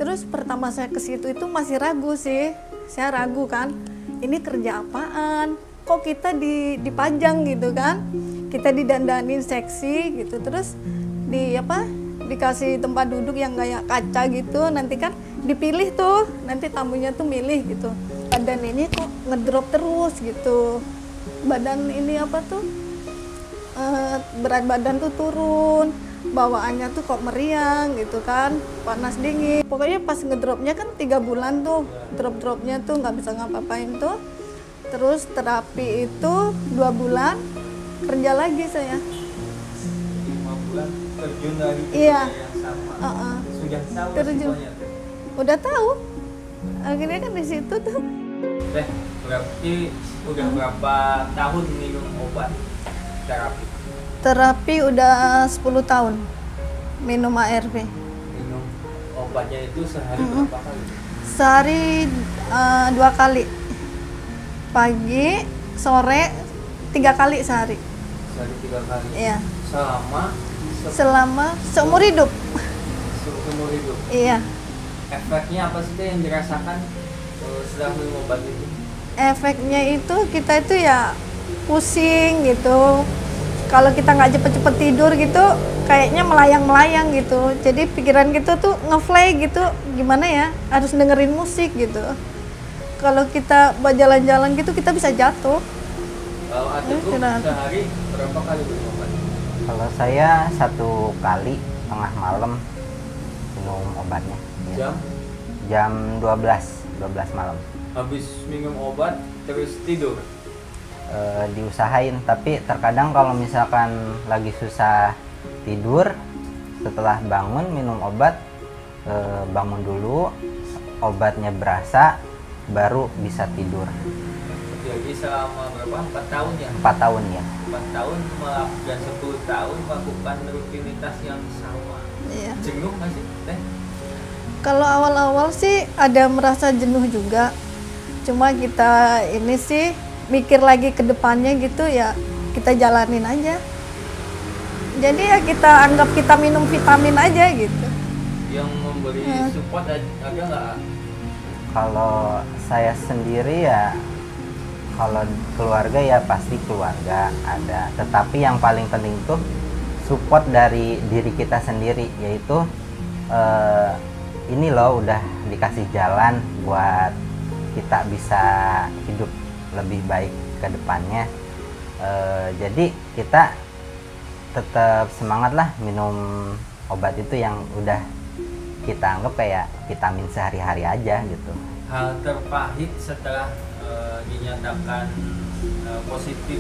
Terus pertama saya ke situ itu masih ragu sih. Saya ragu kan, ini kerja apaan? Kok kita dipajang gitu kan? Kita didandanin seksi gitu. Terus dikasih tempat duduk yang kayak kaca gitu. Nanti kan dipilih tuh, nanti tamunya tuh milih gitu. Badan ini kok ngedrop terus gitu. Badan ini berat badan tuh turun, bawaannya tuh kok meriang gitu kan, panas dingin. Pokoknya pas ngedropnya kan 3 bulan tuh, drop-dropnya tuh nggak bisa ngapa-ngapain tuh. Terus terapi itu 2 bulan, kerja lagi saya. 5 bulan terjun dari Iya. yang sama. Sudah tahu Terjun. resikonya tuh. Udah tahu. Akhirnya kan di situ tuh. Berarti udah berapa tahun minum obat terapi? Terapi udah 10 tahun minum ARV. Minum obatnya itu sehari berapa kali? Sehari 2 kali. Pagi, sore, 3 kali sehari. Sehari 3 kali. Iya. Selama Seumur hidup. seumur hidup. Iya. Efeknya apa sih yang dirasakan setelah minum obat itu? Efeknya itu kita itu ya pusing gitu. Kalau kita nggak cepet-cepet tidur gitu, kayaknya melayang-melayang gitu. Jadi pikiran kita tuh ngefly gitu, gimana ya? Harus dengerin musik gitu. Kalau kita buat jalan-jalan gitu, kita bisa jatuh. Kalau ada tuh sehari berapa kali minum obat? Kalau saya 1 kali tengah malam minum obatnya. Jam? Jam 12 malam. Habis minum obat terus tidur? Diusahain, tapi terkadang kalau misalkan lagi susah tidur, setelah bangun minum obat, bangun dulu, obatnya berasa, baru bisa tidur. Jadi selama berapa? 4 tahun ya? 4 tahun ya. 4 tahun dan 10 tahun melakukan rutinitas yang sama. Iya. Jenuh nggak sih, Teh? Kalau awal-awal sih ada merasa jenuh juga. Cuma kita ini sih mikir lagi ke depannya gitu ya, kita jalanin aja. Jadi ya kita anggap kita minum vitamin aja gitu. Yang memberi support ada nggak? Kalau saya sendiri ya, kalau keluarga ya pasti keluarga ada. Tetapi yang paling penting tuh support dari diri kita sendiri, yaitu ini loh udah dikasih jalan buat kita bisa hidup lebih baik ke depannya. Jadi kita tetap semangat lah minum obat itu yang udah kita anggap kayak vitamin sehari-hari aja gitu. Hal terpahit setelah dinyatakan positif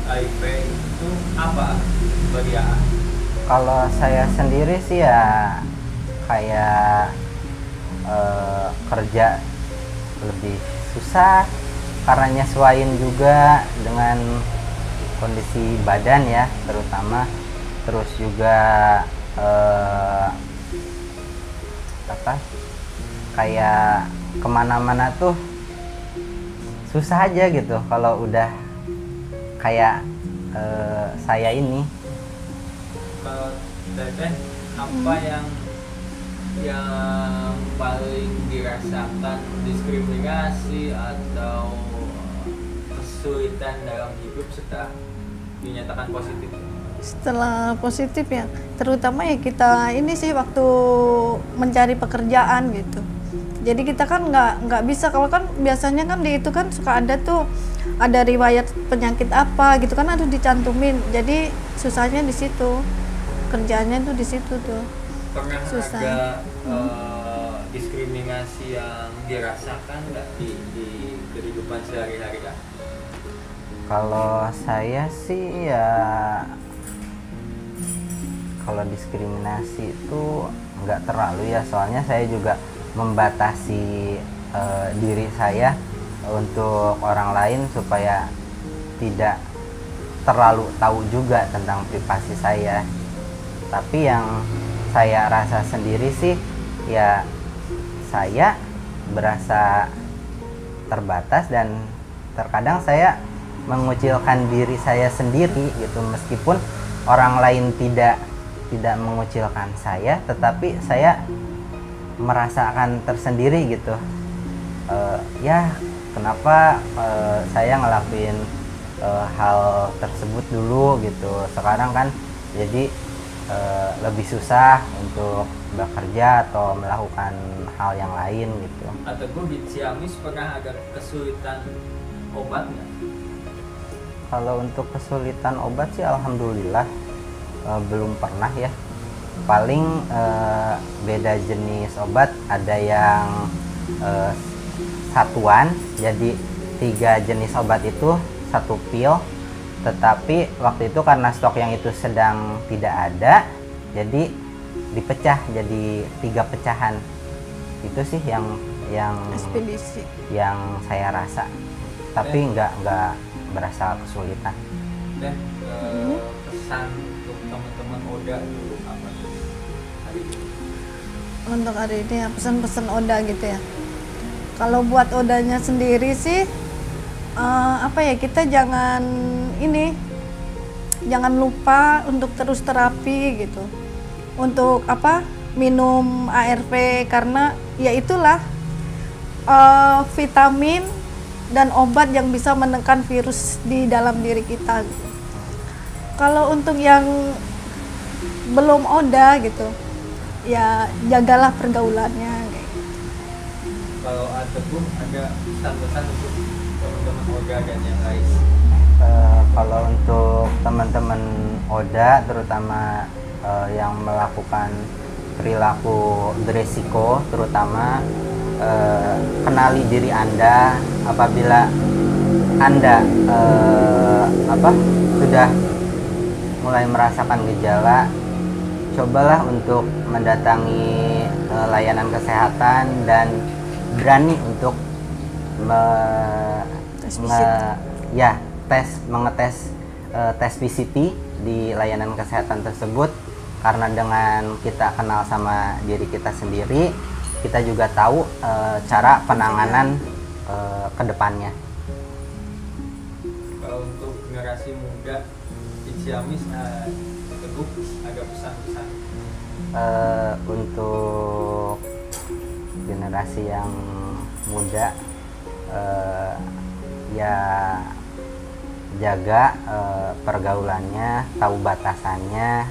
HIV itu apa bagi AA? Kalau saya sendiri sih ya kayak kerja lebih susah karena nyesuaiin juga dengan kondisi badan ya, terutama. Terus juga kayak kemana-mana tuh susah aja gitu kalau udah kayak saya ini. Kalau Teteh apa yang paling dirasakan diskriminasi atau kesulitan dalam hidup setelah dinyatakan positif? Setelah positif ya, terutama ya kita ini sih waktu mencari pekerjaan gitu. Jadi kita kan nggak bisa, kalau kan biasanya kan di itu kan suka ada tuh ada riwayat penyakit apa gitu kan harus dicantumin. Jadi susahnya di situ, kerjanya tuh di situ tuh. Pernah Susah. ada diskriminasi yang dirasakan nggak di kehidupan sehari-hari kan? Kalau saya sih ya, kalau diskriminasi itu nggak terlalu ya, soalnya saya juga membatasi diri saya untuk orang lain supaya tidak terlalu tahu juga tentang privasi saya. Tapi yang saya rasa sendiri sih ya, saya berasa terbatas dan terkadang saya mengucilkan diri saya sendiri gitu, meskipun orang lain tidak mengucilkan saya, tetapi saya merasakan tersendiri gitu. Ya kenapa saya ngelakuin hal tersebut dulu gitu, sekarang kan jadi lebih susah untuk bekerja atau melakukan hal yang lain gitu. Atau gue di Ciamis pernah ada kesulitan obat nggak? Kalau untuk kesulitan obat sih alhamdulillah belum pernah ya. Paling beda jenis obat, ada yang satuan, jadi 3 jenis obat itu 1 pil. Tetapi waktu itu karena stok yang itu sedang tidak ada, jadi dipecah jadi 3 pecahan. Itu sih yang ekspedisi. yang saya rasa. Tapi nggak berasa kesulitan. Dan pesan untuk teman-teman Oda dulu apa tuh hari ini? Untuk hari ini ya pesan-pesan Oda gitu ya. Kalau buat Odanya sendiri sih apa ya, kita jangan lupa untuk terus terapi gitu. Untuk apa? Minum ARV, karena ya itulah vitamin dan obat yang bisa menekan virus di dalam diri kita gitu. Kalau untuk yang belum Oda gitu, ya jagalah pergaulannya kayak gitu. Kalau Teguh ada pesan-pesan untuk teman-teman Oda dan yang lain? Kalau untuk teman-teman Oda, terutama yang melakukan perilaku beresiko, terutama kenali diri Anda. Apabila Anda sudah mulai merasakan gejala, cobalah untuk mendatangi layanan kesehatan dan berani untuk mengetes tes PCT di layanan kesehatan tersebut. Karena dengan kita kenal sama diri kita sendiri, kita juga tahu cara penanganan ke depannya. Kalau untuk generasi muda di Ciamis, Teguh ada pesan-pesan? Untuk generasi yang muda, ya jaga pergaulannya, tahu batasannya,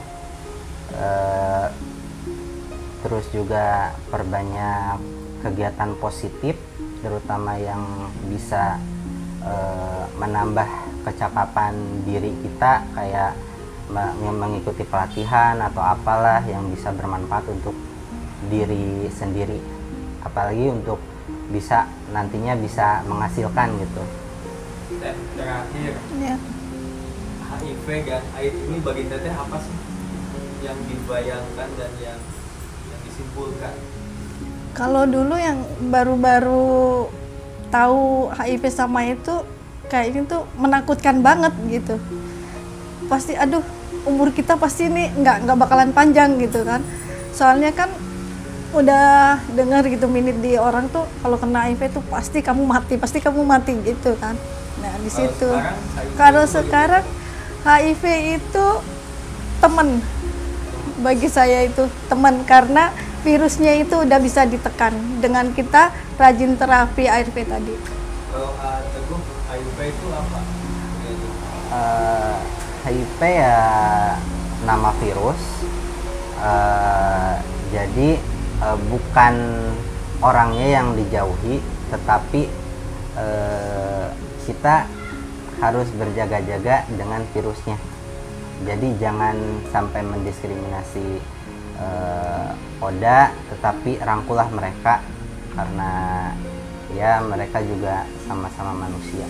terus juga perbanyak kegiatan positif, terutama yang bisa menambah kecakapan diri kita, kayak mengikuti pelatihan atau apalah yang bisa bermanfaat untuk diri sendiri, apalagi untuk bisa nantinya bisa menghasilkan gitu. Dan terakhir, Ya. HIV dan AIDS ini bagi teteh apa sih yang dibayangkan dan yang disimpulkan? Kalau dulu yang baru-baru tahu HIV sama itu kayaknya tuh menakutkan banget gitu. Pasti aduh, umur kita pasti ini nggak bakalan panjang gitu kan. Soalnya kan udah dengar gitu minit di orang tuh kalau kena HIV tuh pasti kamu mati gitu kan. Nah, di situ. Kalau sekarang HIV itu teman. Bagi saya itu teman, karena virusnya itu udah bisa ditekan dengan kita rajin terapi ARV tadi. Kalau Teguh, HIV itu apa? HIV ya nama virus, jadi bukan orangnya yang dijauhi, tetapi kita harus berjaga-jaga dengan virusnya. Jadi jangan sampai mendiskriminasi Oda, tetapi rangkulah mereka, karena ya mereka juga sama-sama manusia.